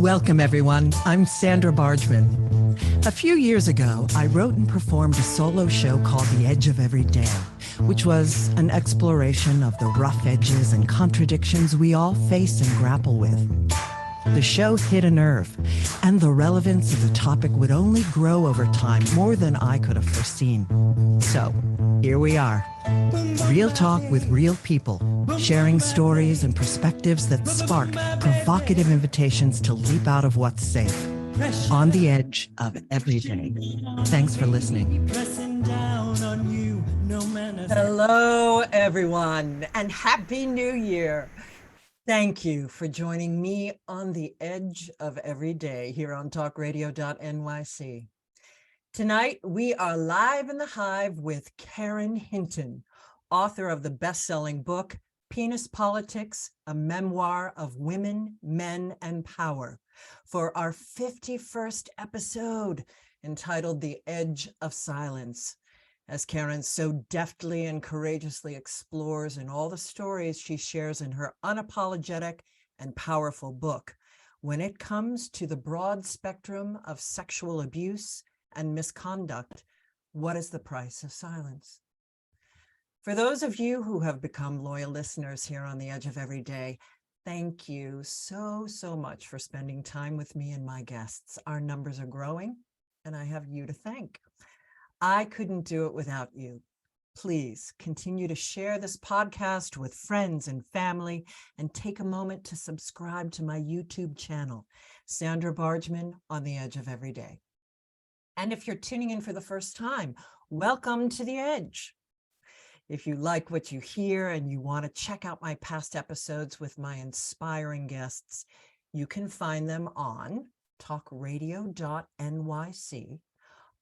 Welcome, everyone. I'm Sandra Bargman. A few years ago, I wrote and performed a solo show called The Edge of Every Day, which was an exploration of the rough edges and contradictions we all face and grapple with. The show hit a nerve, and the relevance of the topic would only grow over time more than I could have foreseen. So, here we are. Real talk with real people, sharing stories and perspectives that spark provocative invitations to leap out of what's safe. On the edge of every day. Thanks for listening. Hello, everyone, and Happy New Year. Thank you for joining me on the edge of every day here on TalkRadio.NYC. Tonight, we are live in the Hive with Karen Hinton, author of the best-selling book, Penis Politics, a Memoir of Women, Men, and Power, for our 51st episode entitled The Edge of Silence. As Karen so deftly and courageously explores in all the stories she shares in her unapologetic and powerful book, when it comes to the broad spectrum of sexual abuse and misconduct, what is the price of silence? For those of you who have become loyal listeners here on The Edge of Every Day, thank you so much for spending time with me and my guests. Our numbers are growing, and I have you to thank. I couldn't do it without you. Please continue to share this podcast with friends and family, and take a moment to subscribe to my YouTube channel, Sandra Bargman on the Edge of Every Day. And if you're tuning in for the first time, welcome to The Edge. If you like what you hear and you want to check out my past episodes with my inspiring guests, you can find them on TalkRadio.NYC,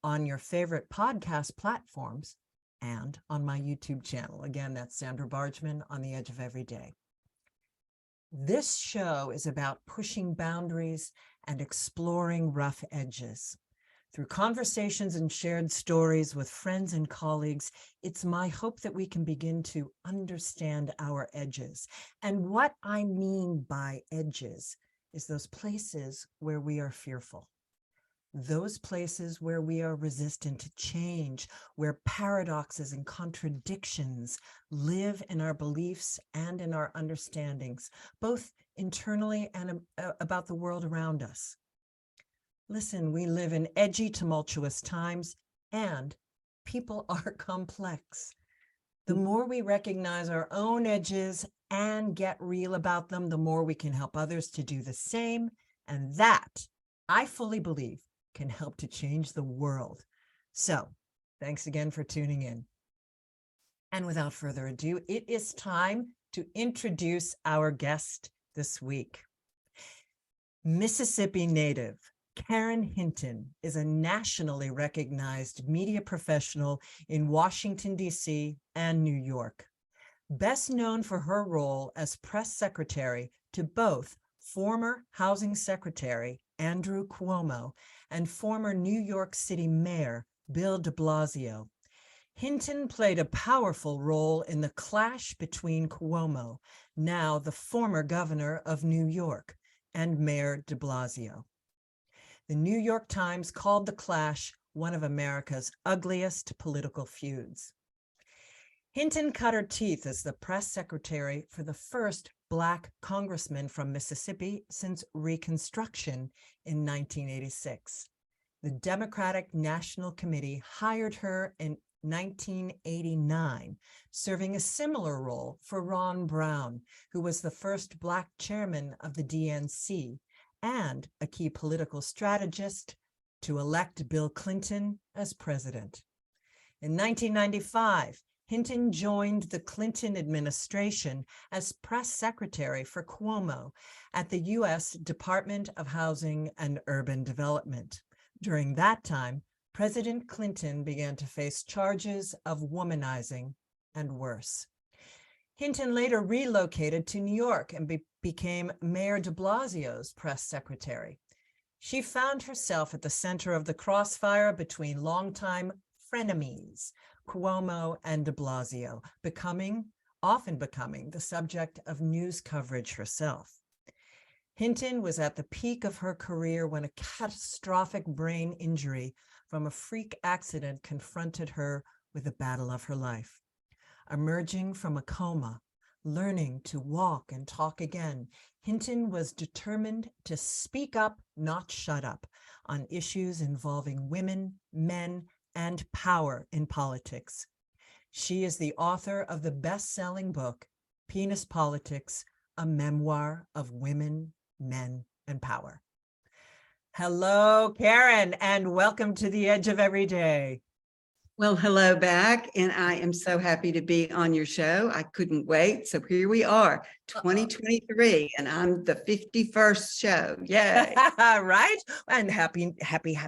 on your favorite podcast platforms, and on my YouTube channel. Again, that's Sandra Bargman on the Edge of Every Day. This show is about pushing boundaries and exploring rough edges. Through conversations and shared stories with friends and colleagues, it's my hope that we can begin to understand our edges. And what I mean by edges is those places where we are fearful. Those places where we are resistant to change, where paradoxes and contradictions live in our beliefs and in our understandings, both internally and about the world around us. Listen, we live in edgy, tumultuous times, and people are complex. The more we recognize our own edges and get real about them, the more we can help others to do the same. And that, I fully believe, can help to change the world. So, thanks again for tuning in. And without further ado, it is time to introduce our guest this week. Mississippi native Karen Hinton is a nationally recognized media professional in Washington, D.C. and New York. Best known for her role as press secretary to both former Housing Secretary Andrew Cuomo and former New York City Mayor Bill de Blasio, Hinton played a powerful role in the clash between Cuomo, now the former governor of New York, and Mayor de Blasio. The New York Times called the clash one of America's ugliest political feuds. Hinton cut her teeth as the press secretary for the first Black congressman from Mississippi since Reconstruction in 1986. The Democratic National Committee hired her in 1989, serving a similar role for Ron Brown, who was the first Black chairman of the DNC and a key political strategist to elect Bill Clinton as president. In 1995, Hinton joined the Clinton administration as press secretary for Cuomo at the U.S. Department of Housing and Urban Development. During that time, President Clinton began to face charges of womanizing and worse. Hinton later relocated to New York and became Mayor de Blasio's press secretary. She found herself at the center of the crossfire between longtime frenemies, Cuomo and de Blasio, often becoming the subject of news coverage herself. Hinton was at the peak of her career when a catastrophic brain injury from a freak accident confronted her with the battle of her life. Emerging from a coma, learning to walk and talk again, Hinton was determined to speak up, not shut up, on issues involving women, men, and power in politics. She is the author of the best-selling book, Penis Politics, a Memoir of Women, Men, and Power. Hello, Karen, and welcome to The Edge of Everyday. Well, hello back, and I am so happy to be on your show. I couldn't wait. So here we are, 2023, and I'm the 51st show. Yay. Right? And happy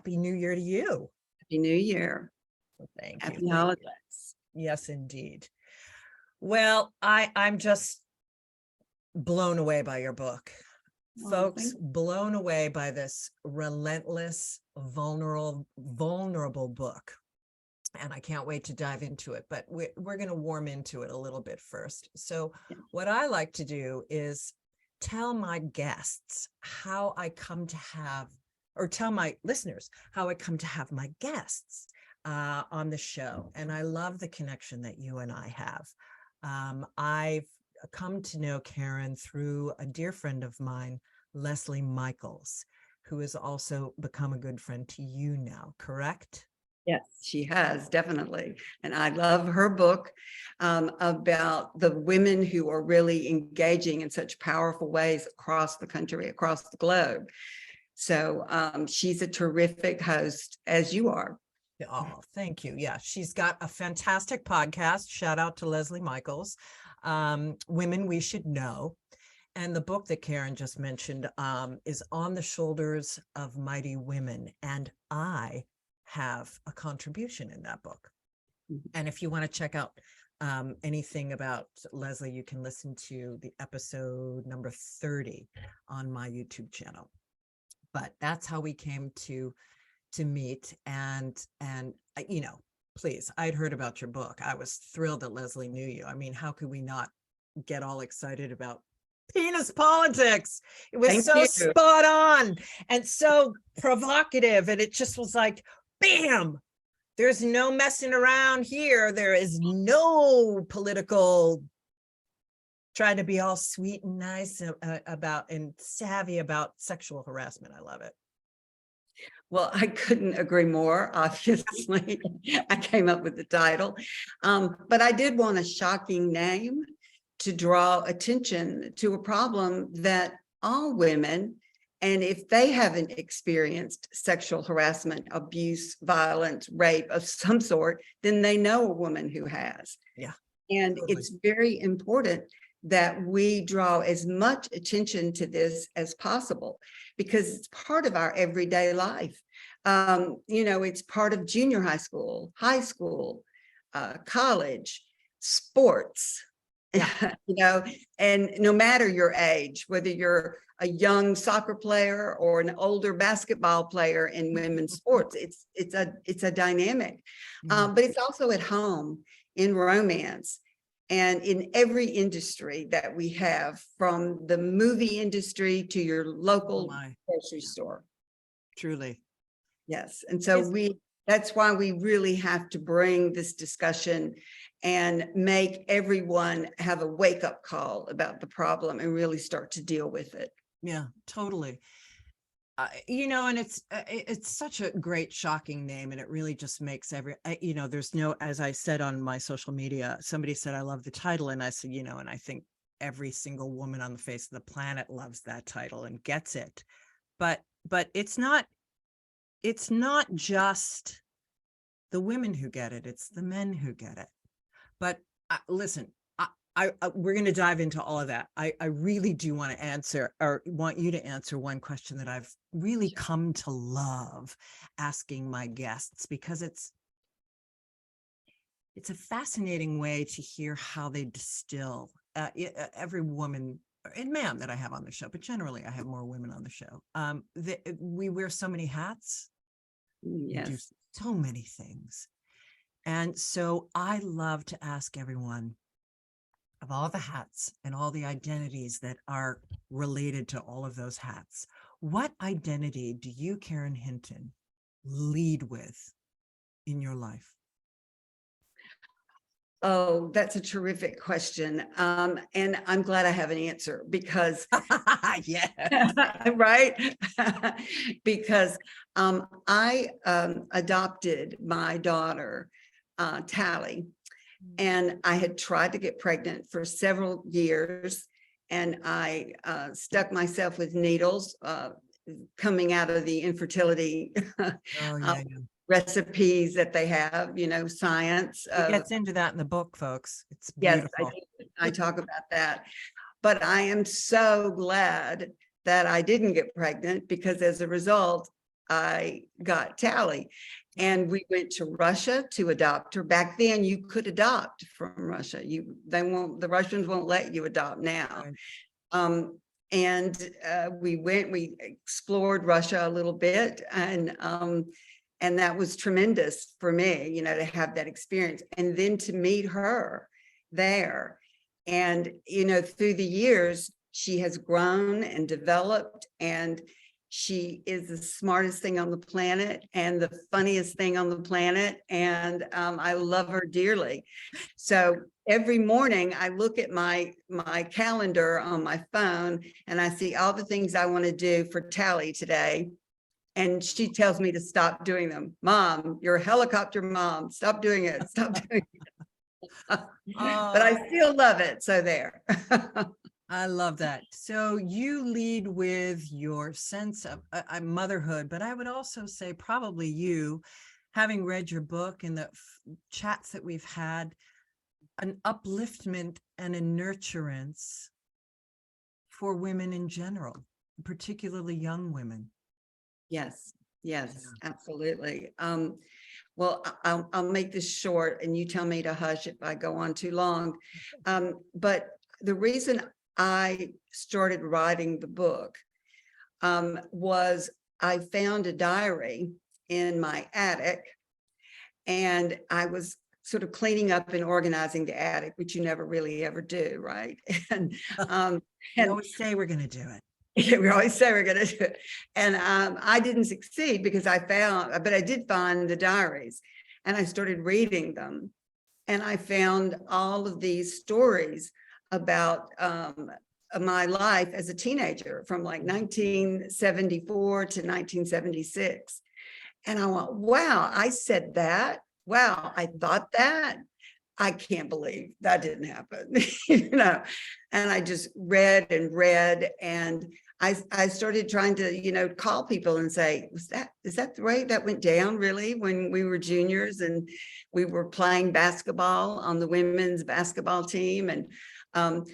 New Year to you. Happy New Year. Well, thank Happy you. holidays. Yes, indeed. Well, I'm just blown away by your book. Folks, blown away by this relentless, vulnerable book. And I can't wait to dive into it, but we're going to warm into it a little bit first. So what I like to do is tell my guests how I come to have, or tell my listeners how I come to have my guests on the show. And I love the connection that you and I have. I've come to know Karen through a dear friend of mine, Leslie Michaels, who has also become a good friend to you now, correct? Yes, she has, definitely. And I love her book about the women who are really engaging in such powerful ways across the country, across the globe. So she's a terrific host, as you are. Oh, thank you. Yeah, she's got a fantastic podcast. Shout out to Leslie Michaels, Women We Should Know. And the book that Karen just mentioned is On the Shoulders of Mighty Women. And I have a contribution in that book. And if you want to check out anything about Leslie, you can listen to the episode number 30 on my YouTube channel. But that's how we came to meet. And you know, please, I'd heard about your book. I was thrilled that Leslie knew you. I mean, how could we not get all excited about Penis Politics? It was so spot on and so provocative. And it just was like, bam, there's no messing around here. There is no political trying to be all sweet and nice about and savvy about sexual harassment. I love it. Well, I couldn't agree more, obviously. I came up with the title. But I did want a shocking name to draw attention to a problem that all women, and if they haven't experienced sexual harassment, abuse, violence, rape of some sort, then they know a woman who has. Yeah. And totally. It's very important that we draw as much attention to this as possible, because it's part of our everyday life. You know, it's part of junior high school, college, sports, you know, and no matter your age, whether you're a young soccer player or an older basketball player in women's sports, it's a dynamic, but it's also at home, in romance, and in every industry that we have, from the movie industry to your local grocery store. Truly. Yes. And so that's why we really have to bring this discussion and make everyone have a wake-up call about the problem and really start to deal with it. Yeah, totally. You know, and it's such a great, shocking name, and it really just makes you know, there's no, as I said on my social media, somebody said, I love the title. And I said, you know, and I think every single woman on the face of the planet loves that title and gets it. But it's not just the women who get it, it's the men who get it. But listen, we're going to dive into all of that. I really do want to answer, or want you to answer, one question that I've really come to love asking my guests, because it's a fascinating way to hear how they distill every woman and man that I have on the show, but generally I have more women on the show. We wear so many hats. Yes. We do so many things. And so I love to ask everyone, of all the hats and all the identities that are related to all of those hats, what identity do you, Karen Hinton, lead with in your life? Oh, that's a terrific question. And I'm glad I have an answer because, Yeah. right? Because I adopted my daughter, Tally, and I had tried to get pregnant for several years, and I stuck myself with needles coming out of the infertility Oh, yeah, yeah. recipes that they have, science. It gets into that in the book, folks. It's Yes, beautiful. I talk about that. But I am so glad that I didn't get pregnant because as a result, I got Tally. And we went to Russia to adopt her. Back then, you could adopt from Russia. The Russians won't let you adopt now. Right. We explored Russia a little bit, and that was tremendous for me, to have that experience and then to meet her there. And, through the years, she has grown and developed, and she is the smartest thing on the planet and the funniest thing on the planet. And I love her dearly. So every morning I look at my calendar on my phone and I see all the things I want to do for Tally today. And she tells me to stop doing them. Mom, you're a helicopter mom. Stop doing it. Stop doing it. But I still love it. So there. I love that. So you lead with your sense of motherhood, but I would also say probably you, having read your book and the chats that we've had, an upliftment and a nurturance for women in general, particularly young women. Yes, absolutely. Well, I'll make this short and you tell me to hush if I go on too long. But the reason I started writing the book was I found a diary in my attic, and I was sort of cleaning up and organizing the attic, which you never really ever do, right? We always say we're going to do it. We always say we're going to do it. And I didn't succeed because but I did find the diaries and I started reading them. And I found all of these stories about my life as a teenager from like 1974 to 1976. And I went, wow, I said that. Wow, I thought that. I can't believe that didn't happen, and I just read and read. And I started trying to, call people and say, is that the way that went down really when we were juniors and we were playing basketball on the women's basketball team? And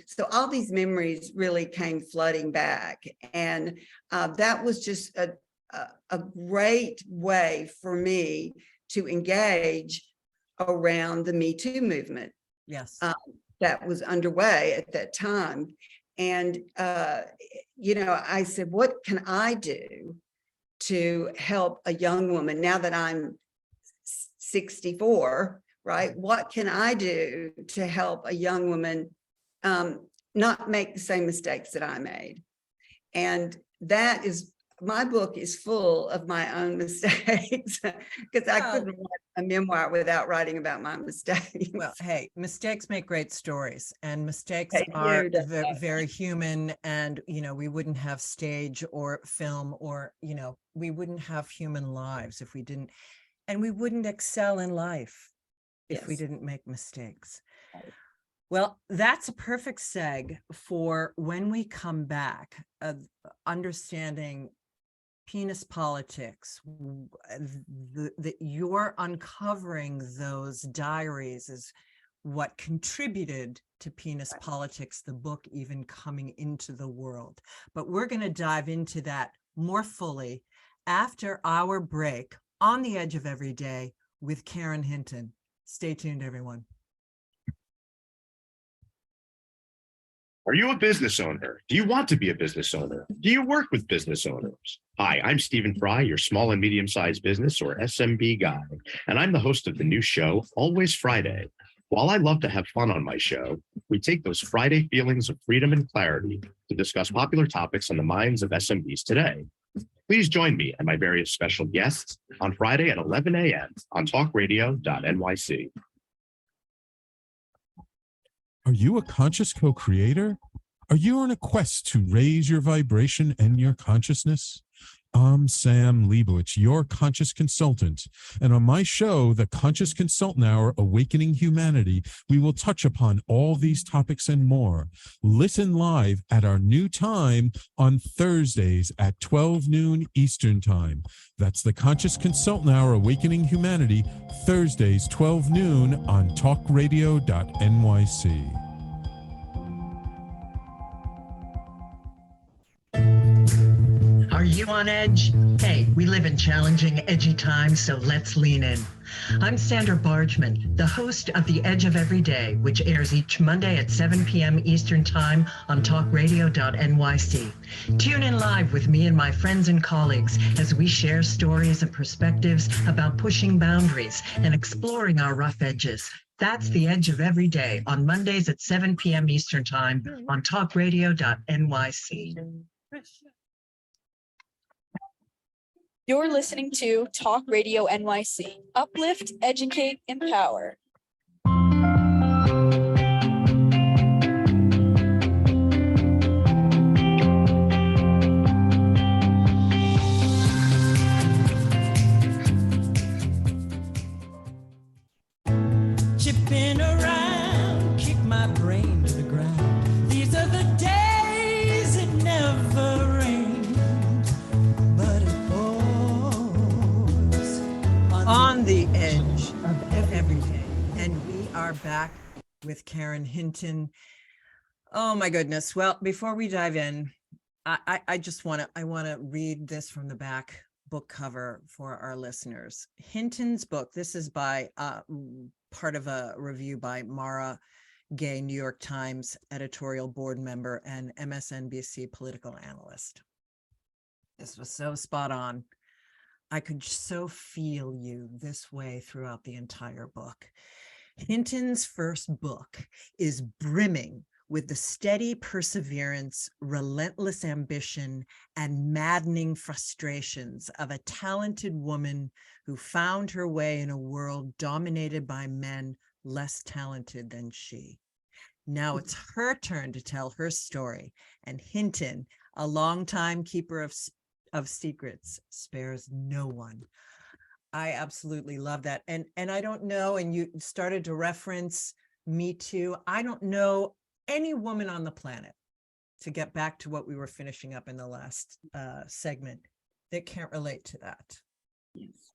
so all these memories really came flooding back. And that was just a great way for me to engage around the Me Too movement. Yes. That was underway at that time. And, I said, what can I do to help a young woman now that I'm 64, right? What can I do to help a young woman not make the same mistakes that I made? And that is, my book is full of my own mistakes because I couldn't write a memoir without writing about my mistakes. Well, hey, mistakes make great stories, and mistakes are very human. And, we wouldn't have stage or film or, we wouldn't have human lives if we didn't, and we wouldn't excel in life if we didn't make mistakes. Right. Well, that's a perfect seg for when we come back, understanding penis politics, that you're uncovering those diaries is what contributed to Penis Politics, the book even coming into the world. But we're going to dive into that more fully after our break on the Edge of Everyday with Karen Hinton. Stay tuned, everyone. Are you a business owner? Do you want to be a business owner? Do you work with business owners? Hi, I'm Stephen Fry, your small and medium-sized business or SMB guy, and I'm the host of the new show, Always Friday. While I love to have fun on my show, we take those Friday feelings of freedom and clarity to discuss popular topics on the minds of SMBs today. Please join me and my various special guests on Friday at 11 a.m. on TalkRadio.NYC. Are you a conscious co-creator? Are you on a quest to raise your vibration and your consciousness? I'm Sam Leibowitz, your conscious consultant. And on my show, The Conscious Consultant Hour, Awakening Humanity, we will touch upon all these topics and more. Listen live at our new time on Thursdays at 12 noon Eastern Time. That's The Conscious Consultant Hour, Awakening Humanity, Thursdays, 12 noon on TalkRadio.NYC. Are you on edge? Hey, we live in challenging, edgy times, so let's lean in. I'm Sandra Bargman, the host of The Edge of Every Day, which airs each Monday at 7 p.m. Eastern Time on TalkRadio.NYC. Tune in live with me and my friends and colleagues as we share stories and perspectives about pushing boundaries and exploring our rough edges. That's The Edge of Every Day on Mondays at 7 p.m. Eastern Time on TalkRadio.NYC. You're listening to Talk Radio NYC. Uplift, educate, empower. Chipping around, kick my brain to the ground. These are the days it never rains, but it pours On the edge of every day. And we are back with Karen Hinton. Oh my goodness. Well, before we dive in, I just want to read this from the back book cover for our listeners. Hinton's book, this is by part of a review by Mara Gay, New York Times editorial board member and MSNBC political analyst. This was so spot on. I could so feel you this way throughout the entire book. Hinton's first book is brimming with the steady perseverance, relentless ambition, and maddening frustrations of a talented woman who found her way in a world dominated by men less talented than she. Now it's her turn to tell her story, and Hinton, a longtime keeper of secrets, spares no one. I absolutely love that. And I don't know, and you started to reference Me Too. I don't know any woman on the planet, to get back to what we were finishing up in the last segment, that can't relate to that. Yes.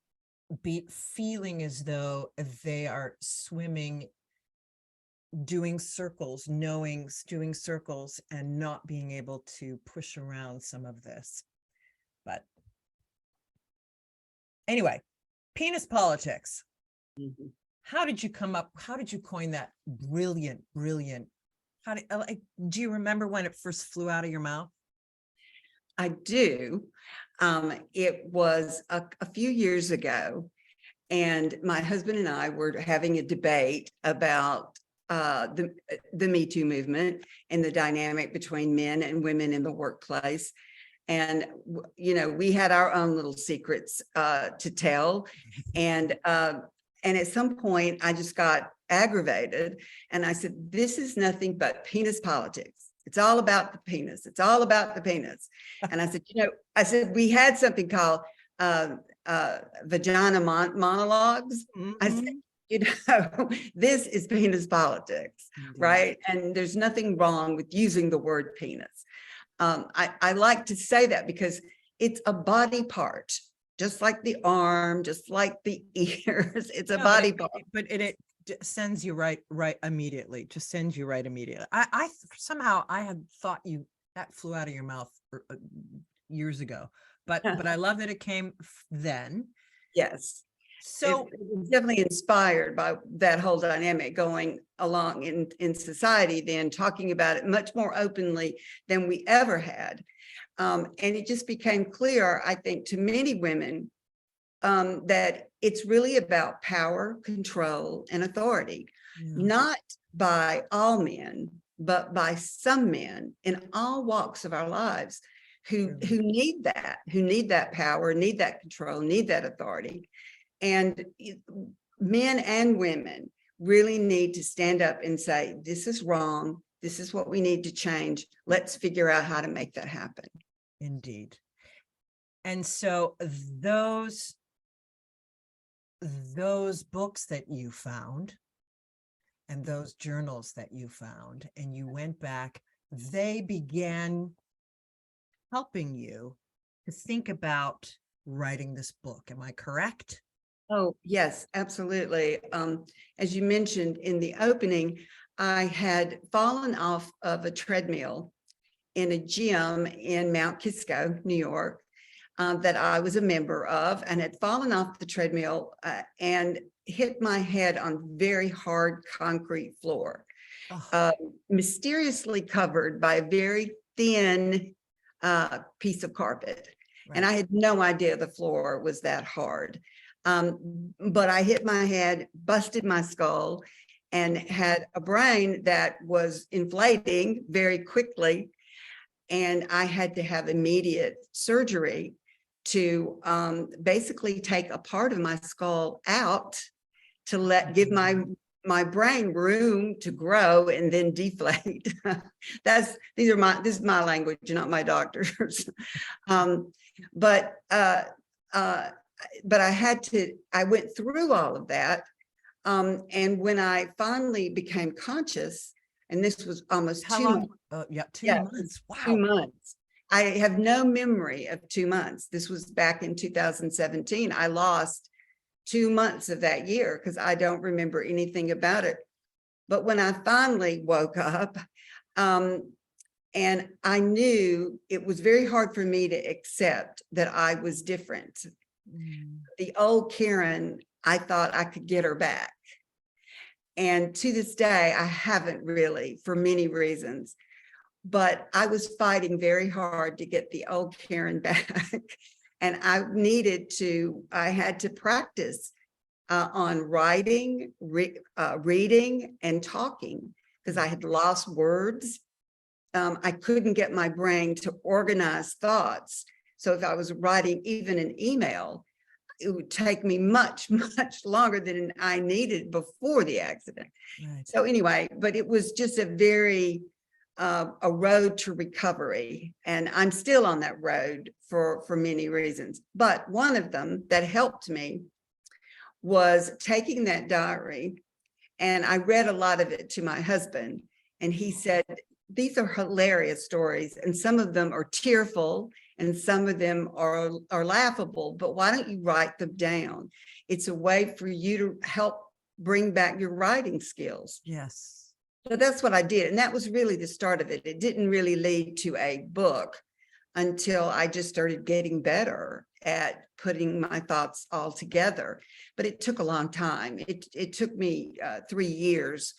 Feeling as though they are swimming, doing circles, doing circles and not being able to push around some of this. But anyway, penis politics. Mm-hmm. How did you coin that brilliant? Do you remember when it first flew out of your mouth? I do. It was a few years ago, and my husband and I were having a debate about the Me Too movement and the dynamic between men and women in the workplace. And, we had our own little secrets to tell. And at some point, I just got aggravated. And I said, this is nothing but penis politics. It's all about the penis. It's all about the penis. And I said, we had something called vagina monologues. Mm-hmm. I said, this is penis politics, right? And there's nothing wrong with using the word penis. I like to say that because it's a body part, just like the arm, just like the ears. It's a body part. But it sends you right immediately. Just sends you right immediately. I somehow I had thought that flew out of your mouth years ago, but I love that it came then. Yes. So it was definitely inspired by that whole dynamic going along in society, then talking about it much more openly than we ever had. And it just became clear, I think, to many women that it's really about power, control, and authority, Yeah. not by all men, but by some men in all walks of our lives who need that power, need that control, need that authority. And men and women really need to stand up and say, this is wrong. This is what we need to change. Let's figure out how to make that happen. Indeed. And so those books that you found and those journals that you found and you went back, they began helping you to think about writing this book. Am I correct? Oh, yes, absolutely. As you mentioned in the opening, I had fallen off of a treadmill in a gym in Mount Kisco, New York, that I was a member of, and had fallen off the treadmill and hit my head on very hard concrete floor, mysteriously covered by a very thin piece of carpet. Right. And I had no idea the floor was that hard. But I hit my head, busted my skull, and had a brain that was inflating very quickly. And I had to have immediate surgery to basically take a part of my skull out to give my brain room to grow and then deflate. This is my language, not my doctor's. But I went through all of that. And when I finally became conscious, and this was almost How 2 long? months. 2 Yeah, months. Wow. 2 months. I have no memory of 2 months. This was back in 2017. I lost 2 months of that year because I don't remember anything about it. But when I finally woke up, and I knew it was very hard for me to accept that I was different. The old Karen, I thought I could get her back. And to this day, I haven't really, for many reasons. But I was fighting very hard to get the old Karen back. And I had to practice on writing, reading, and talking, because I had lost words. I couldn't get my brain to organize thoughts. So if I was writing even an email, it would take me much, much longer than I needed before the accident. Right. So anyway, but it was just a road to recovery. And I'm still on that road for many reasons. But one of them that helped me was taking that diary. And I read a lot of it to my husband. And he said, these are hilarious stories. And some of them are tearful and some of them are laughable, but why don't you write them down? It's a way for you to help bring back your writing skills. Yes. So that's what I did. And that was really the start of it. It didn't really lead to a book until I just started getting better at putting my thoughts all together. But it took a long time. It took me 3 years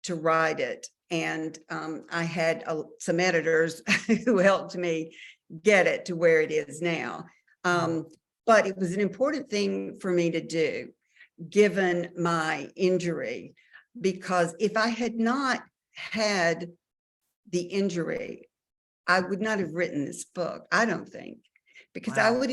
to write it. And I had some editors who helped me get it to where it is now. But it was an important thing for me to do, given my injury, because if I had not had the injury, I would not have written this book, I don't think, because Wow. I would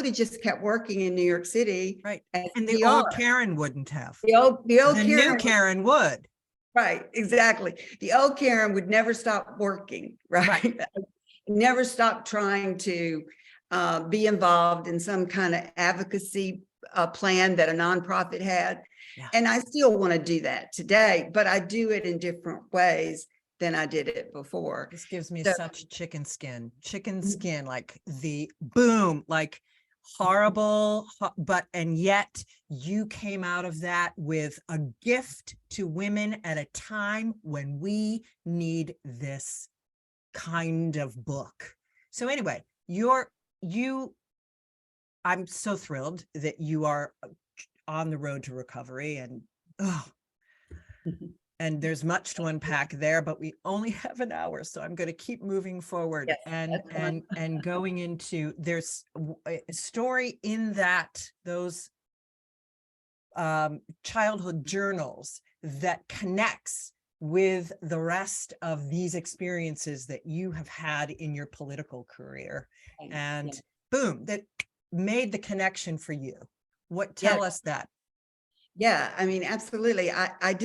have just kept working in New York City. Right. as And the PR. old Karen wouldn't have. The old The Karen new Karen would. Right, exactly. The old Karen would never stop working, right? Never stop trying to be involved in some kind of advocacy plan that a nonprofit had. Yeah. And I still want to do that today, but I do it in different ways than I did it before. This gives me So- such chicken skin, like the boom, like horrible, and yet you came out of that with a gift to women at a time when we need this kind of book. So anyway, I'm so thrilled that you are on the road to recovery, and And there's much to unpack there, but we only have an hour, so I'm going to keep moving forward. Yes, and that's fine. and going into, there's a story in that, those childhood journals, that connects with the rest of these experiences that you have had in your political career, and boom, that made the connection for you. Tell us that. Yeah, I mean, absolutely. I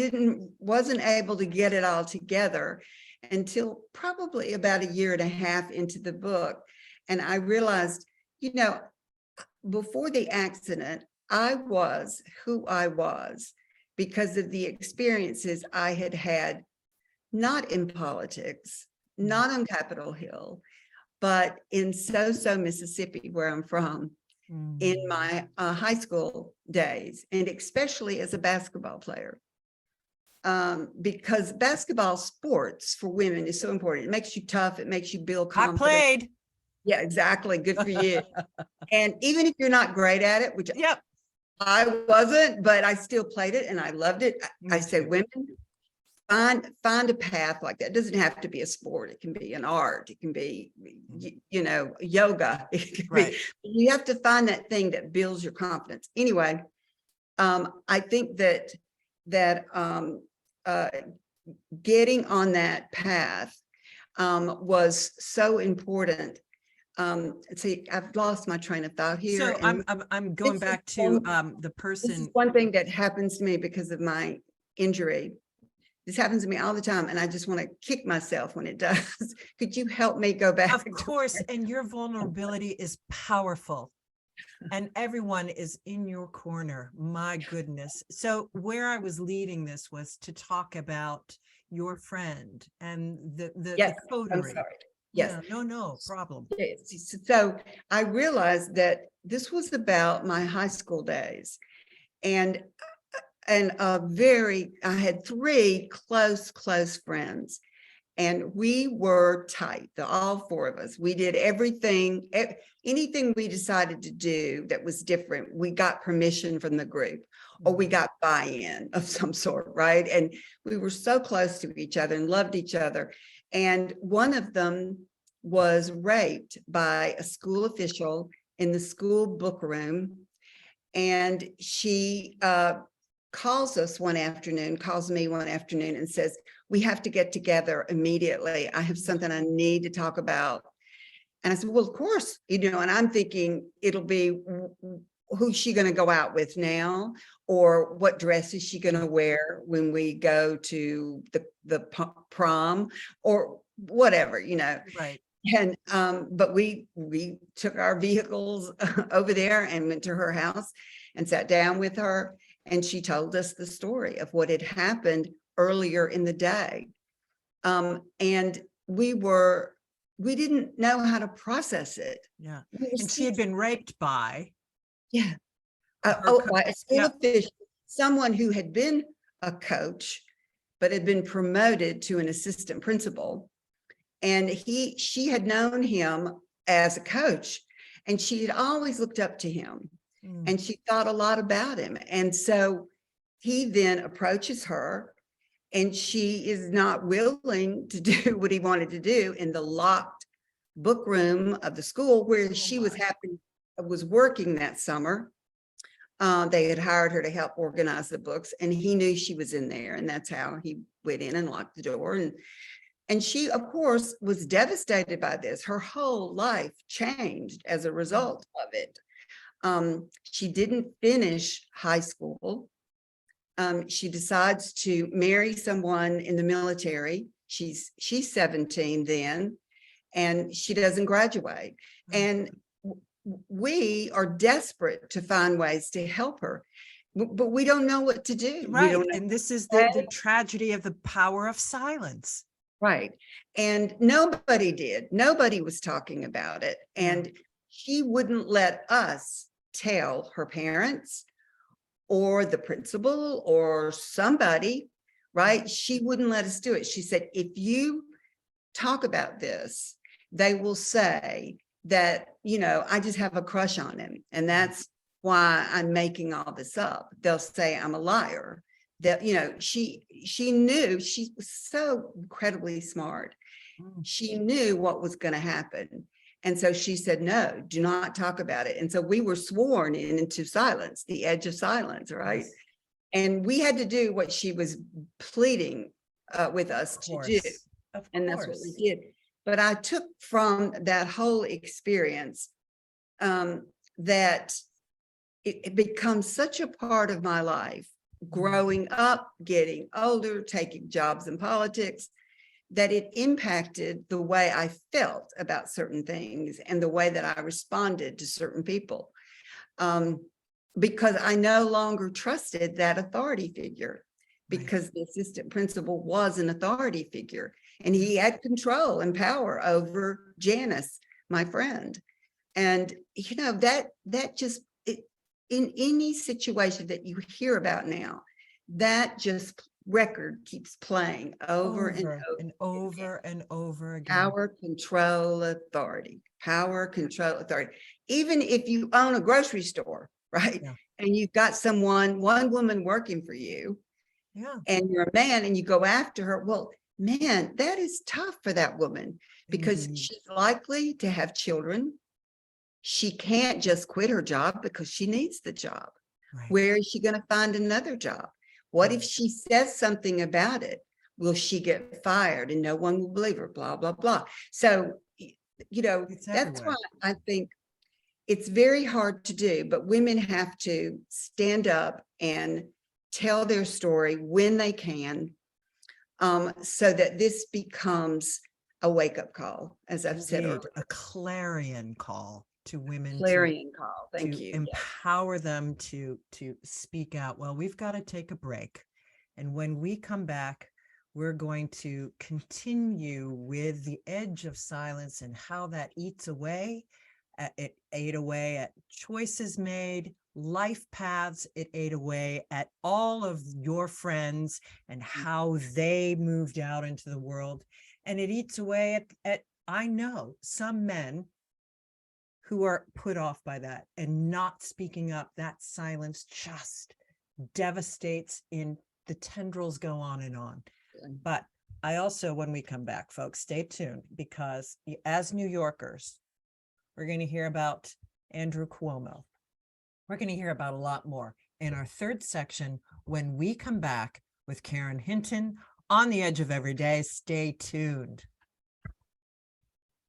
wasn't able to get it all together until probably about a year and a half into the book. And I realized, before the accident, I was who I was because of the experiences I had had, not in politics, not on Capitol Hill, but in Mississippi, where I'm from, in my high school days, and especially as a basketball player. Because basketball sports for women is so important. It makes you tough. It makes you build confidence. I played. Yeah, exactly. Good for you. And even if you're not great at it, which I wasn't, but I still played it and I loved it. I say, women, find a path like that. It doesn't have to be a sport. It can be an art. It can be, yoga. It can be, you have to find that thing that builds your confidence. Anyway, I think that getting on that path was so important. See, I've lost my train of thought here. So I'm going back to the person. This is one thing that happens to me because of my injury. This happens to me all the time, and I just want to kick myself when it does. Could you help me go back? Of course, and your vulnerability is powerful, and everyone is in your corner. My goodness. So where I was leading this was to talk about your friend and the coterie. I'm sorry. Yes. Yeah, no problem. So I realized that this was about my high school days, and I had 3 close friends, and we were tight. All 4 of us. We did everything, anything we decided to do that was different. We got permission from the group, or we got buy-in of some sort, right? And we were so close to each other and loved each other. And one of them was raped by a school official in the school book room. And she calls me one afternoon and says, we have to get together immediately. I have something I need to talk about. And I said, well, of course, and I'm thinking it'll be, who's she going to go out with now? Or what dress is she going to wear when we go to the prom, or whatever, Right. And but we took our vehicles over there and went to her house and sat down with her, and she told us the story of what had happened earlier in the day. And we didn't know how to process it. Yeah. And she had been raped by. Yeah. By a school official, someone who had been a coach, but had been promoted to an assistant principal. And she had known him as a coach, and she had always looked up to him, and she thought a lot about him. And so he then approaches her, and she is not willing to do what he wanted to do in the locked book room of the school where she was working that summer. They had hired her to help organize the books, and he knew she was in there, and that's how he went in and locked the door. And she, of course, was devastated by this. Her whole life changed as a result of it. She didn't finish high school. She decides to marry someone in the military. She's 17 then, and she doesn't graduate. And we are desperate to find ways to help her, but we don't know what to do. Right. And this is the tragedy of the power of silence. Right. And nobody did. Nobody was talking about it. And she wouldn't let us tell her parents or the principal or somebody, right? She wouldn't let us do it. She said, if you talk about this, they will say that, I just have a crush on him. And that's why I'm making all this up. They'll say I'm a liar that, she knew, she was so incredibly smart. She knew what was going to happen. And so she said, no, do not talk about it. And so we were sworn into silence, the edge of silence, right? Yes. And we had to do what she was pleading with us Of to course. do. Of And that's what course. we did. But I took from that whole experience that it becomes such a part of my life, growing up, getting older, taking jobs in politics, that it impacted the way I felt about certain things and the way that I responded to certain people. Because I no longer trusted that authority figure, because the assistant principal was an authority figure and he had control and power over Janice, my friend. And, that just, in any situation that you hear about now, that just record keeps playing over and over again. Power, control, authority. Power, control, authority. Even if you own a grocery store, right? Yeah. And you've got one woman working for you, and you're a man and you go after her. Well, man, that is tough for that woman, because she's likely to have children. She can't just quit her job because she needs the job. Right. Where is she going to find another job? What if she says something about it? Will she get fired and no one will believe her? Blah, blah, blah. So, that's why I think it's very hard to do, but women have to stand up and tell their story when they can, so that this becomes a wake-up call, as I've said earlier. A clarion call to women. Clarion call. Thank you. Empower them to speak out. Well, we've got to take a break. And when we come back, we're going to continue with the edge of silence and how that eats away. It ate away at choices made, life paths. It ate away at all of your friends and how they moved out into the world. And it eats away at I know some men who are put off by that and not speaking up. That silence just devastates. In the tendrils go on and on. But I also, when we come back, folks, stay tuned, because as New Yorkers, we're going to hear about Andrew Cuomo. We're going to hear about a lot more in our third section when we come back with Karen Hinton on the Edge of Everyday. Stay tuned.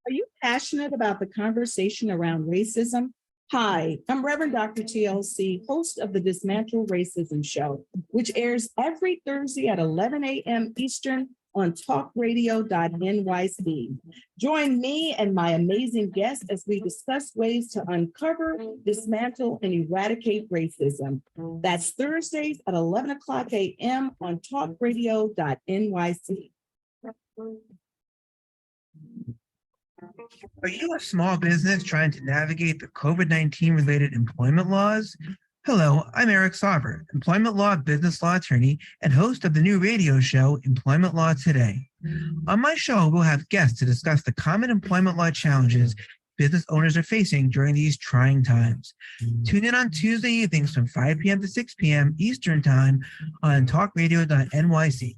Are you passionate about the conversation around racism? Hi, I'm Reverend Dr. TLC, host of the Dismantle Racism Show, which airs every Thursday at 11 a.m. Eastern on TalkRadio.NYC. Join me and my amazing guests as we discuss ways to uncover, dismantle, and eradicate racism. That's Thursdays at 11 o'clock a.m. on TalkRadio.NYC. Are you a small business trying to navigate the COVID-19 related employment laws? Hello, I'm Eric Sauber, employment law, business law attorney, and host of the new radio show, Employment Law Today. On my show, we'll have guests to discuss the common employment law challenges business owners are facing during these trying times. Tune in on Tuesday evenings from 5 p.m. to 6 p.m. Eastern Time on TalkRadio.NYC.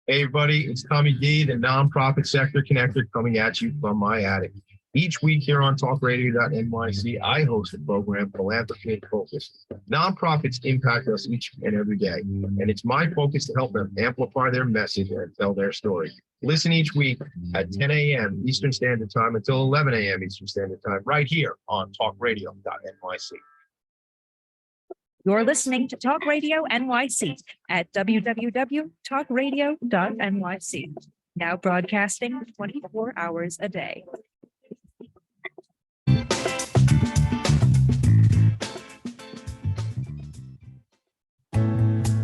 Hey everybody, it's Tommy D, the nonprofit sector connector, coming at you from my attic. Each week here on TalkRadio.NYC, I host a program, Philanthropy in Focus. Nonprofits impact us each and every day, and it's my focus to help them amplify their message and tell their story. Listen each week at 10 a.m. Eastern Standard Time until 11 a.m. Eastern Standard Time, right here on TalkRadio.NYC. You're listening to Talk Radio NYC at www.talkradio.nyc. Now broadcasting 24 hours a day.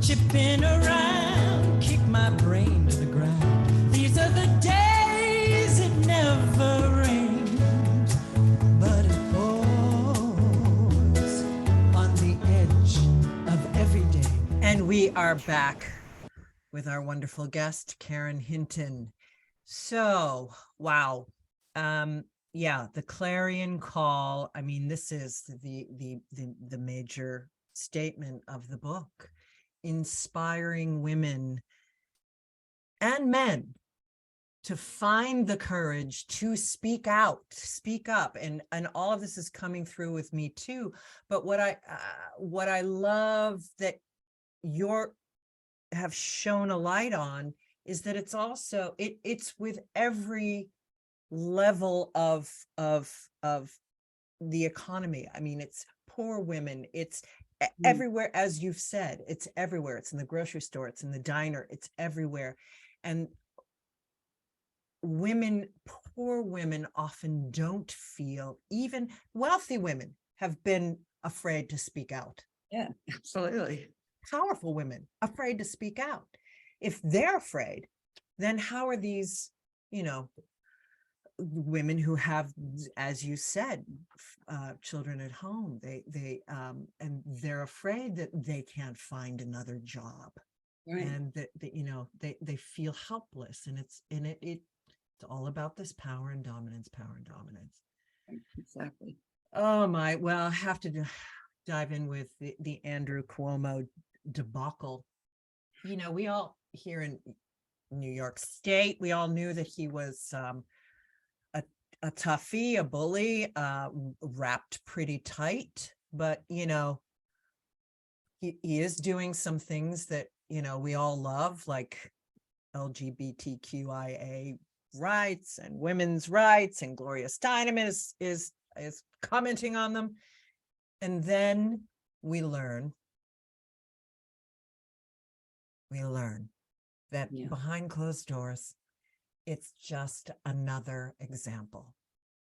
Chipping around, kick my brain to the ground. These are the days it never rains, but it pours on the edge of every day. And we are back with our wonderful guest, Karen Hinton. So, wow. yeah, the clarion call. I mean, this is the major statement of the book, inspiring women and men to find the courage to speak out, speak up, and all of this is coming through with me too. But what I love that you're have shown a light on is that it's also it's with every level of the economy. I mean, it's poor women, it's everywhere, as you've said, it's everywhere. It's in the grocery store, it's in the diner, it's everywhere. And women, poor women often don't feel, even wealthy women have been afraid to speak out. Yeah, absolutely. Powerful women afraid to speak out. If they're afraid, then how are these, women who have, as you said, children at home, and they're afraid that they can't find another job, Right. and that they feel helpless, and it's all about this power and dominance. Exactly. Oh my, well, I have to dive in with the Andrew Cuomo debacle. We all here in New York State, we all knew that he was a toughie, a bully, wrapped pretty tight, but he is doing some things that we all love, like LGBTQIA rights and women's rights, and Gloria Steinem is commenting on them. And then we learn that behind closed doors, it's just another example.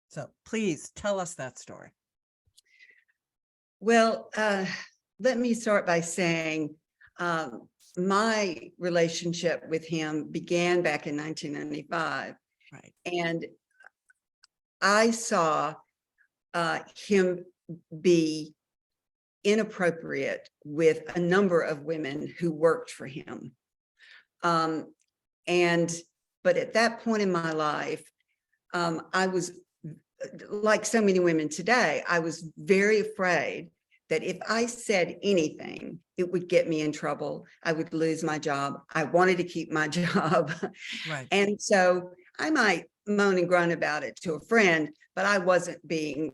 So please tell us that story. Well, let me start by saying my relationship with him began back in 1995. Right. And I saw him be inappropriate with a number of women who worked for him. But at that point in my life, I was, like so many women today, I was very afraid that if I said anything, it would get me in trouble. I would lose my job. I wanted to keep my job. Right. And so I might moan and groan about it to a friend, but I wasn't being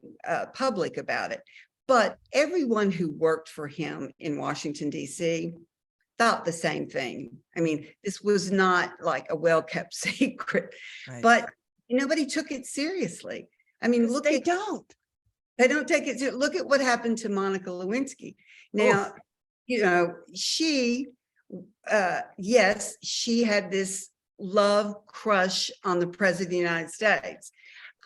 public about it. But everyone who worked for him in Washington, D.C., thought the same thing. I mean, this was not like a well-kept secret, Right. but nobody took it seriously. I mean, look, they at don't. They don't take it. Look at what happened to Monica Lewinsky. Now, she, yes, she had this love crush on the president of the United States.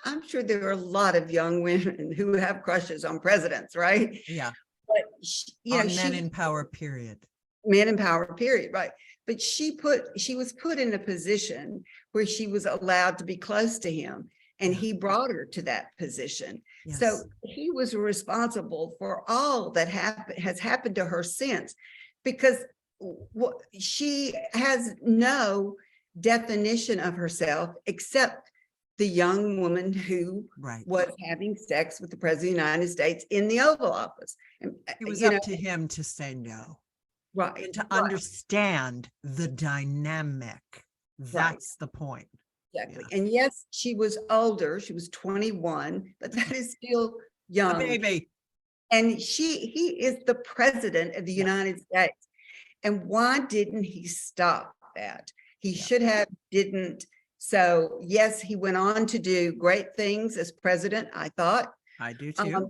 I'm sure there are a lot of young women who have crushes on presidents, right? Yeah. But men in power, period. Men in power, period, right? But she was put in a position where she was allowed to be close to him, and he brought her to that position. Yes. So he was responsible for all that has happened to her since, because she has no definition of herself except the young woman who was having sex with the president of the United States in the Oval Office. And, it was up to him to say no. Right. And to understand the dynamic. That's the point. Exactly. Yeah. And yes, she was older. She was 21, but that is still young. A baby. And he is the president of the United States. And why didn't he stop that? He should have, didn't. So yes, he went on to do great things as president, I thought. I do too.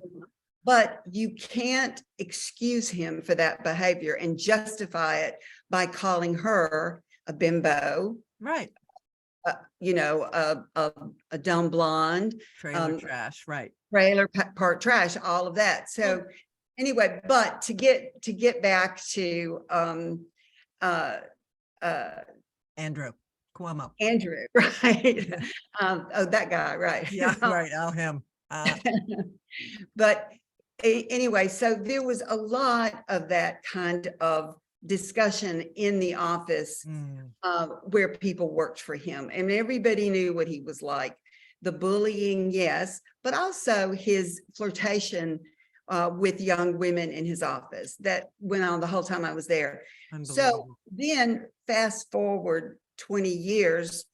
But you can't excuse him for that behavior and justify it by calling her a bimbo. Right. A dumb blonde. Trailer trash, right. Trailer park trash, all of that. So anyway, but to get back to Andrew Cuomo. Andrew, right. That guy, right. Yeah, right. Oh, him. But anyway, so there was a lot of that kind of discussion in the office where people worked for him, and everybody knew what he was like. the bullying, yes, but also his flirtation with young women in his office that went on the whole time I was there. So Unbelievable. then fast forward 20 years,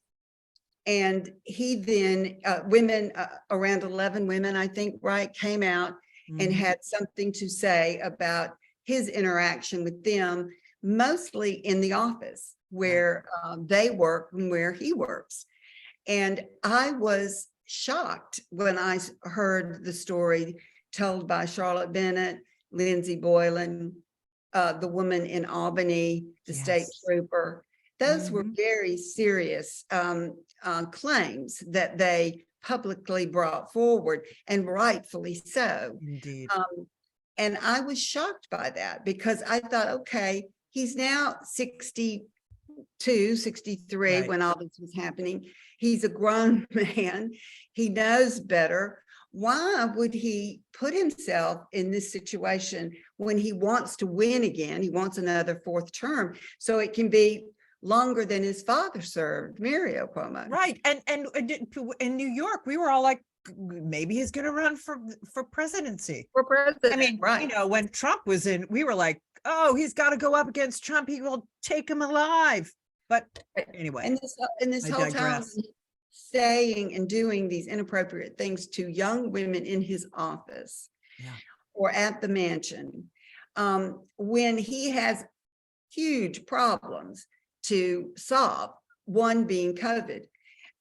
and he then, women, around 11 women, I think, right, came out and Mhm. had something to say about his interaction with them, mostly in the office where they work and where he works. And I was shocked when I heard the story told by Charlotte Bennett, Lindsay Boylan, the woman in Albany, the state Yes. trooper. Those were Mhm. very serious claims that they publicly brought forward, and rightfully so. Indeed. And I was shocked by that because I thought, okay, he's now 62, 63 Right. when all this was happening. He's a grown man. He knows better. Why would he put himself in this situation when he wants to win again? He wants another fourth term, so it can be longer than his father served, Mario Cuomo. Right. And in New York, we were all like, maybe he's going to run for presidency. For president, I mean, right. you know, when Trump was in, we were like, oh, he's got to go up against Trump. He will take him alive. But anyway, And this I whole time digress. saying and doing these inappropriate things to young women in his office Yeah. or at the mansion, when he has huge problems to solve, one being COVID.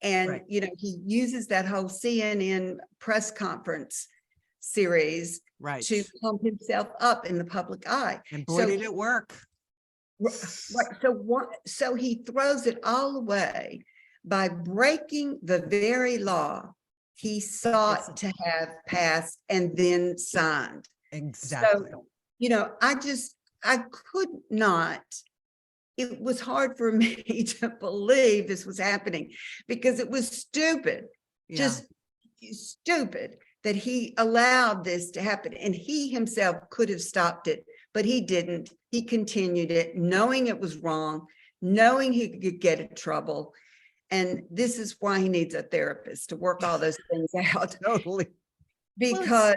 And, Right. you know, he uses that whole CNN press conference series Right. to pump himself up in the public eye. And boy, So did it work. So he throws it all away by breaking the very law he sought to have passed and then signed. Exactly. So, you know, I could not, it was hard for me to believe this was happening because it was stupid, Yeah. just stupid that he allowed this to happen. And he himself could have stopped it, but he didn't. He continued it, knowing it was wrong, knowing he could get in trouble. And this is why he needs a therapist to work all those things out. Totally. Because,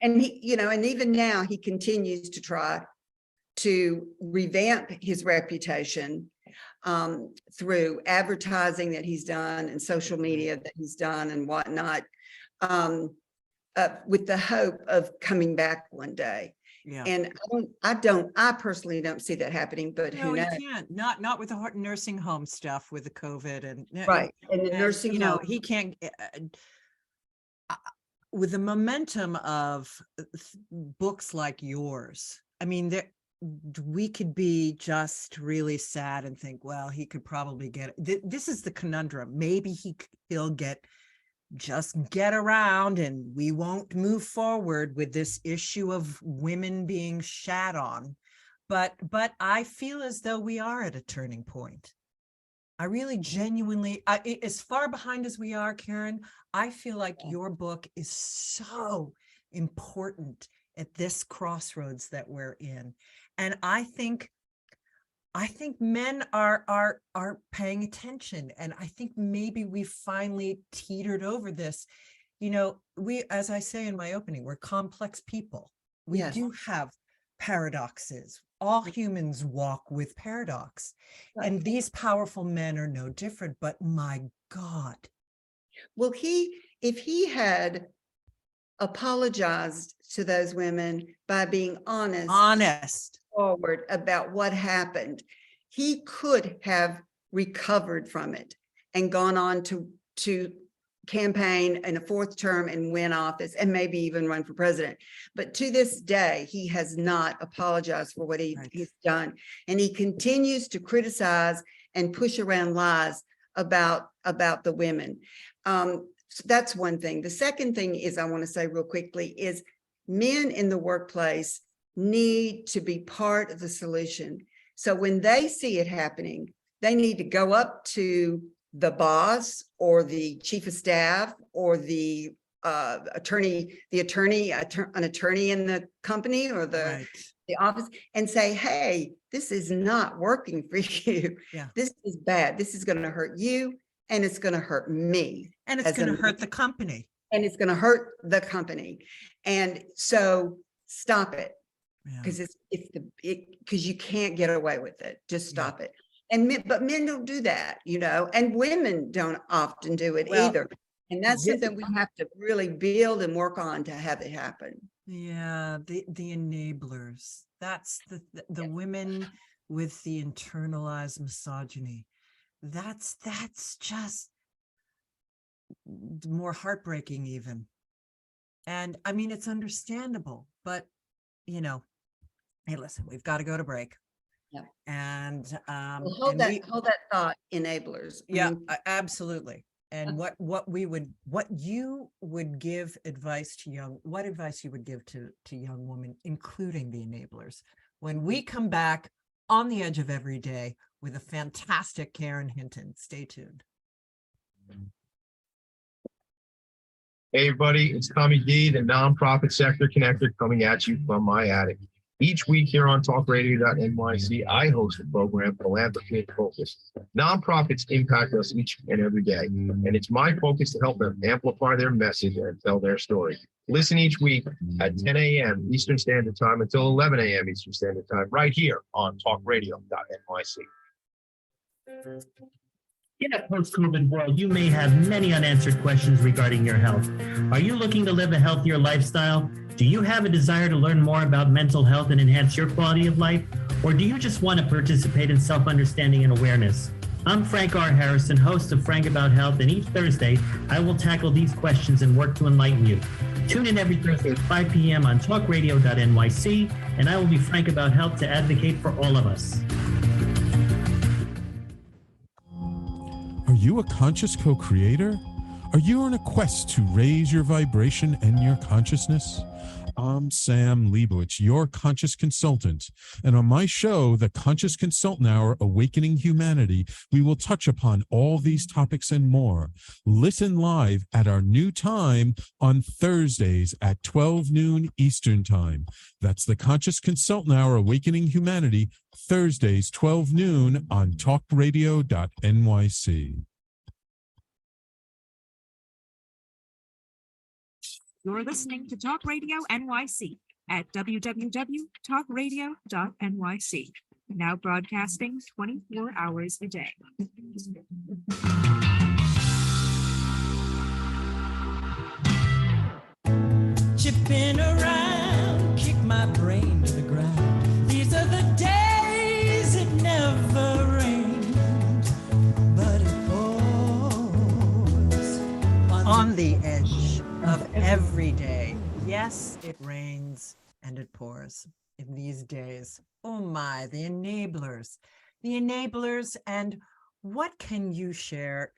and he, you know, and even now he continues to try to revamp his reputation through advertising that he's done and social media that he's done and whatnot, with the hope of coming back one day. Yeah. And I personally don't see that happening, but No, who you knows? can't. Not with the nursing home stuff with the COVID and Right. And the and, nursing you know, home. he can't with the momentum of books like yours. I mean, we could be just really sad and think, well, he could probably get this is the conundrum. Maybe he'll just get around and we won't move forward with this issue of women being shat on. But I feel as though we are at a turning point. I really genuinely, as far behind as we are, Karen, I feel like your book is so important at this crossroads that we're in. And I think men are paying attention. And I think maybe we finally teetered over this. You know, as I say in my opening, we're complex people. We Yes. do have paradoxes. All humans walk with paradox. Right. And these powerful men are no different, but my God. Well, if he had apologized to those women by being honest forward about what happened, he could have recovered from it and gone on to campaign in a fourth term and win office and maybe even run for president. But to this day, he has not apologized for what he's done. And he continues to criticize and push around lies about the women. So that's one thing. The second thing is, I want to say real quickly, is men in the workplace need to be part of the solution. So when they see it happening, they need to go up to the boss or the chief of staff or the attorney in the company or the office and say, hey, this is not working for you. Yeah. This is bad. This is going to hurt you. and it's going to hurt me. And it's as going a to hurt the company. And it's going to hurt the company. And so stop it, Yeah. because because you can't get away with it. Just stop it. And but men don't do that, and women don't often do it either. And that's something we have to really build and work on to have it happen. Yeah, the enablers. That's the women with the internalized misogyny. That's just more heartbreaking even. And I mean, it's understandable, but hey, listen, we've got to go to break. Yeah. And Hold that thought, enablers. Yeah, absolutely. And what you would give advice to what advice you would give to young women, including the enablers, when we come back on the Edge of Every Day with a fantastic Karen Hinton. Stay tuned. Hey everybody, it's Tommy D, the nonprofit sector connector, coming at you from my attic. Each week here on TalkRadio.NYC, I host a program, Philanthropy in Focus. Nonprofits impact us each and every day, and it's my focus to help them amplify their message and tell their story. Listen each week at 10 a.m. Eastern Standard Time until 11 a.m. Eastern Standard Time, right here on TalkRadio.NYC. In a post-COVID world, you may have many unanswered questions regarding your health. Are you looking to live a healthier lifestyle? Do you have a desire to learn more about mental health and enhance your quality of life? Or do you just want to participate in self-understanding and awareness? I'm Frank R. Harrison, host of Frank About Health, and each Thursday, I will tackle these questions and work to enlighten you. Tune in every Thursday at 5 p.m. on TalkRadio.NYC, and I will be frank about health to advocate for all of us. Are you a conscious co-creator? Are you on a quest to raise your vibration and your consciousness? I'm Sam Leibowitz, your conscious consultant. And on my show, The Conscious Consultant Hour, Awakening Humanity, we will touch upon all these topics and more. Listen live at our new time on Thursdays at 12 noon Eastern Time. That's The Conscious Consultant Hour, Awakening Humanity, Thursdays, 12 noon on TalkRadio.NYC. You're listening to Talk Radio NYC at www.talkradio.nyc. Now broadcasting 24 hours a day. Chipping around, kick my brain to the ground. These are the days it never rains, but it pours On the edge of every day. Yes, it rains and it pours in these days. Oh my, the enablers. And what can you share,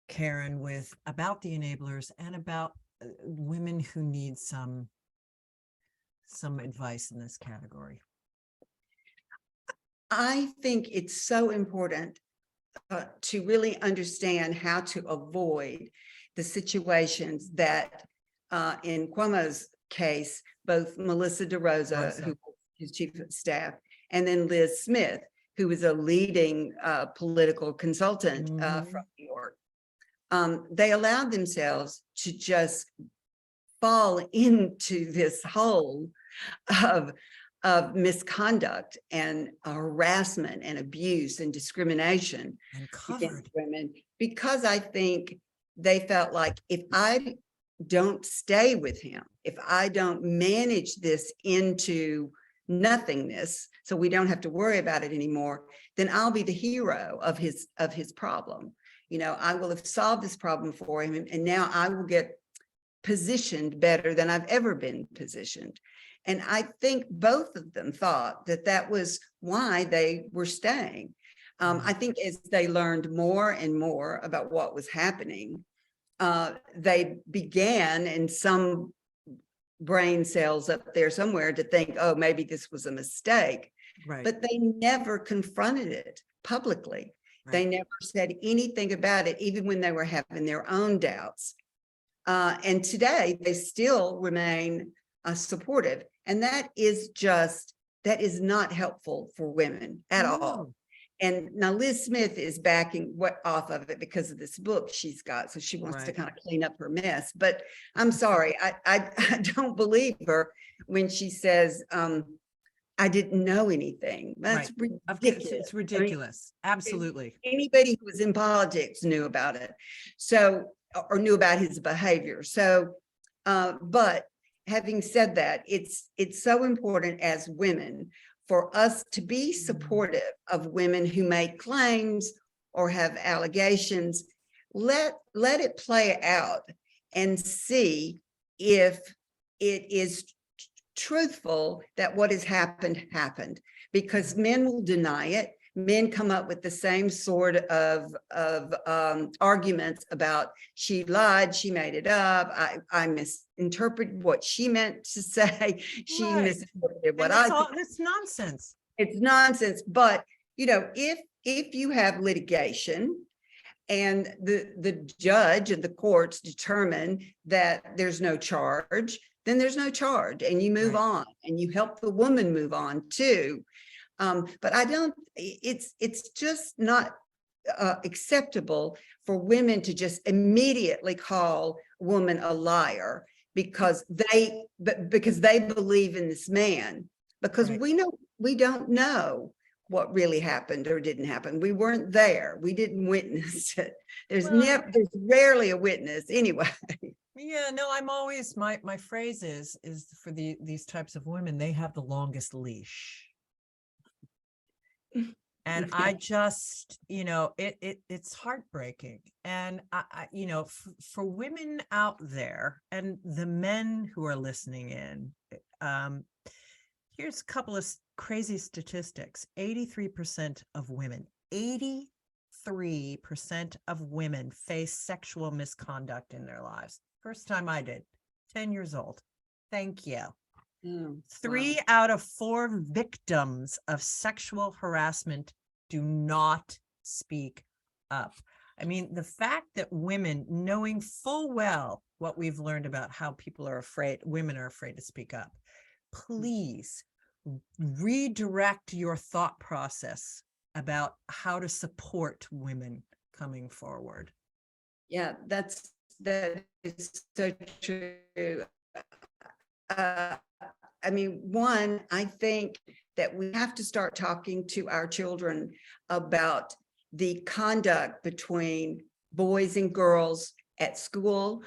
Karen, about the enablers and about women who need some advice in this category? I think it's so important to really understand how to avoid the situations that, in Cuomo's case, both Melissa DeRosa, who was his chief of staff, and then Liz Smith, who was a leading political consultant from New York, they allowed themselves to just fall into this hole of misconduct and harassment and abuse and discrimination against women, because I think they felt like, if I don't stay with him, if I don't manage this into nothingness, so we don't have to worry about it anymore, then I'll be the hero of his problem. I will have solved this problem for him, and now I will get positioned better than I've ever been positioned. And I think both of them thought that that was why they were staying. I think as they learned more and more about what was happening, they began, in some brain cells up there somewhere, to think, oh, maybe this was a mistake. Right. But they never confronted it publicly. Right. They never said anything about it, even when they were having their own doubts. And today they still remain supportive. And that is not helpful for women at all. And now Liz Smith is backing off of it because of this book she's got. So she wants to kind of clean up her mess. But I'm sorry, I don't believe her when she says, I didn't know anything. That's ridiculous. It's ridiculous. Absolutely. Anybody who was in politics knew about it. So, or knew about his behavior. So, but having said that, it's so important as women for us to be supportive of women who make claims or have allegations. Let it play out and see if it is truthful that what has happened, because men will deny it. Men come up with the same sort of arguments about she lied, she made it up, I misinterpreted what she meant to say, she misinterpreted what I said. It's nonsense. It's nonsense. But if you have litigation and the judge and the courts determine that there's no charge, then there's no charge, and you move on, and you help the woman move on too. But it's just not acceptable for women to just immediately call a woman a liar because they believe in this man, because we don't know what really happened or didn't happen. We weren't there. We didn't witness it. There's rarely a witness anyway. Yeah, no, I'm always, my phrase is for these types of women, they have the longest leash. And I just, it's heartbreaking. And for women out there and the men who are listening in, here's a couple of crazy statistics. 83% of women, 83% of women face sexual misconduct in their lives. First time I did, 10 years old. Thank you. 3 out of 4 victims of sexual harassment do not speak up. I mean, the fact that women, knowing full well what we've learned about how women are afraid to speak up, please redirect your thought process about how to support women coming forward. Yeah, that is so true. I mean, one, I think that we have to start talking to our children about the conduct between boys and girls at school,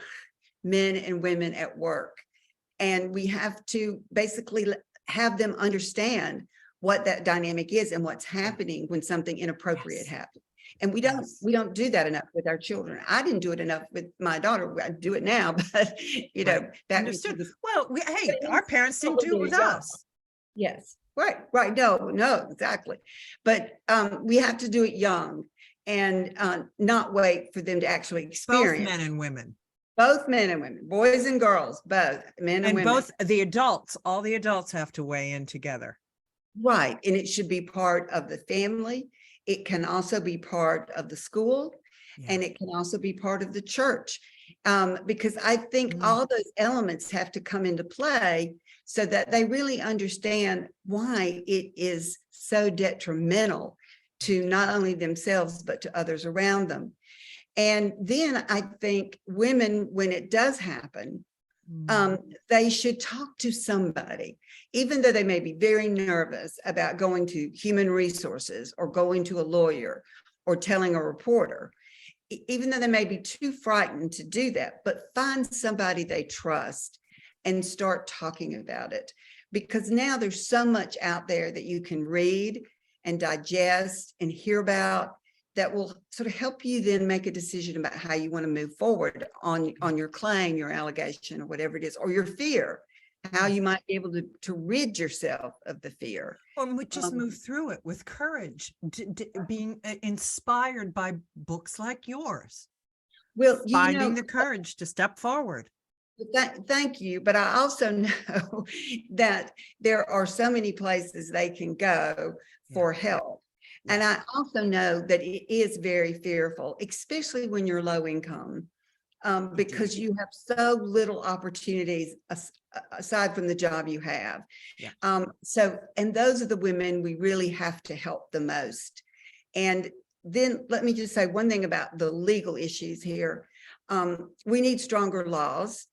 men and women at work. And we have to basically have them understand what that dynamic is and what's happening when something inappropriate happens. And we don't do that enough with our children. I didn't do it enough with my daughter. I do it now, but that understood. Well, our parents didn't do it with us. Yes, right. No, exactly. But we have to do it young and not wait for them to actually experience. Both men and women. Both men and women, boys and girls, both men and women. And both the adults, all the adults have to weigh in together. Right. And it should be part of the family. It can also be part of the school, and it can also be part of the church, because I think all those elements have to come into play so that they really understand why it is so detrimental to not only themselves, but to others around them. And then I think women, when it does happen, they should talk to somebody, even though they may be very nervous about going to human resources or going to a lawyer or telling a reporter, even though they may be too frightened to do that, but find somebody they trust and start talking about it. Because now there's so much out there that you can read and digest and hear about that will sort of help you then make a decision about how you want to move forward on your claim, your allegation, or whatever it is, or your fear, how you might be able to rid yourself of the fear. Or just move through it with courage, being inspired by books like yours. Well, finding the courage to step forward. Thank you. But I also know that there are so many places they can go for help. And I also know that it is very fearful, especially when you're low income, because you have so little opportunities aside from the job you have. And those are the women we really have to help the most. And then let me just say one thing about the legal issues here. We need stronger laws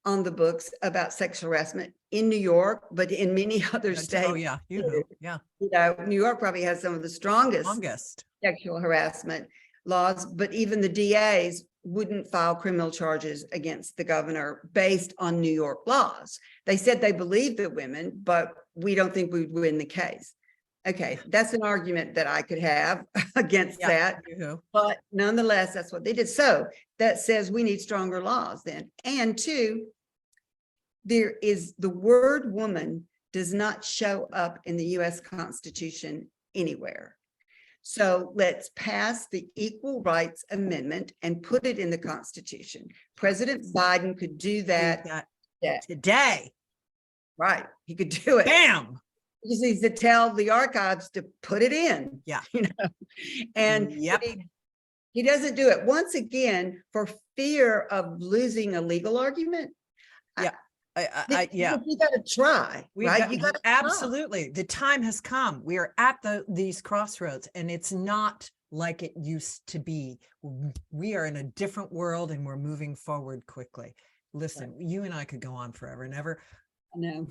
on the books about sexual harassment in New York, but in many other states. Oh, yeah, you do. Yeah. You know, New York probably has some of the strongest Longest. sexual harassment laws, but even the DAs wouldn't file criminal charges against the governor based on New York laws. They said they believed the women, but we don't think we'd win the case. Okay, that's an argument that I could have against that, but nonetheless, that's what they did. So that says we need stronger laws then. And two, there is the word woman does not show up in the US Constitution anywhere. So let's pass the Equal Rights Amendment and put it in the Constitution. President Biden could do that today. Right, he could do it. Bam! He just needs to tell the archives to put it in. Yeah. You know, and he doesn't do it once again for fear of losing a legal argument. Yeah. You got to try, right? You got to absolutely. The time has come. We are at these crossroads, and it's not like it used to be. We are in a different world, and we're moving forward quickly. Listen, you and I could go on forever and ever. I know.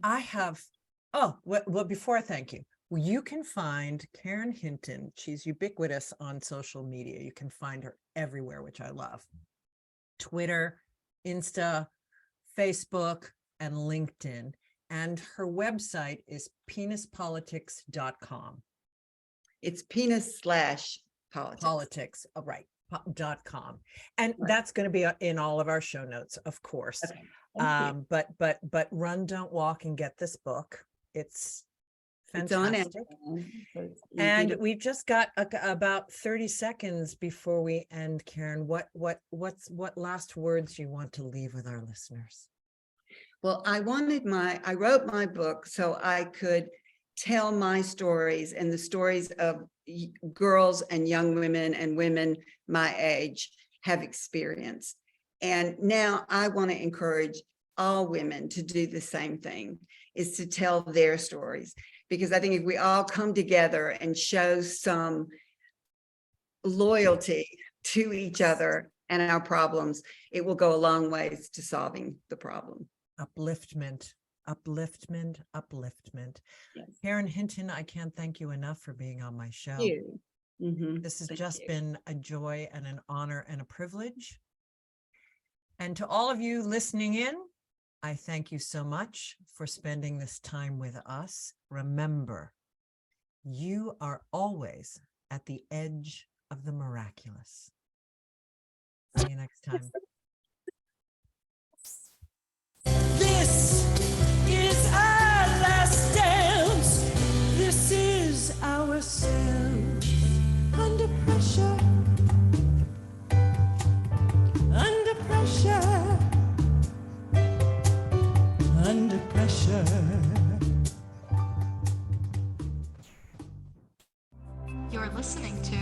I have. Oh, well, before I thank you, you can find Karen Hinton. She's ubiquitous on social media. You can find her everywhere, which I love. Twitter, Insta, Facebook, and LinkedIn. And her website is penispolitics.com. It's penis/politics. Politics, right, .com. And that's going to be in all of our show notes, of course. Okay. But run, don't walk, and get this book. It's fantastic. And we've just got about 30 seconds before we end, Karen. What last words you want to leave with our listeners? Well, I wrote my book so I could tell my stories and the stories of girls and young women and women my age have experienced. And now I want to encourage all women to do the same thing, is to tell their stories. Because I think if we all come together and show some loyalty to each other and our problems, it will go a long ways to solving the problem. Upliftment. Yes. Karen Hinton, I can't thank you enough for being on my show. Thank you. This has been a joy and an honor and a privilege. And to all of you listening in, I thank you so much for spending this time with us. Remember, you are always at the edge of the miraculous. See you next time. This is our last dance. This is ourselves under pressure. Under pressure. Under pressure. You're listening to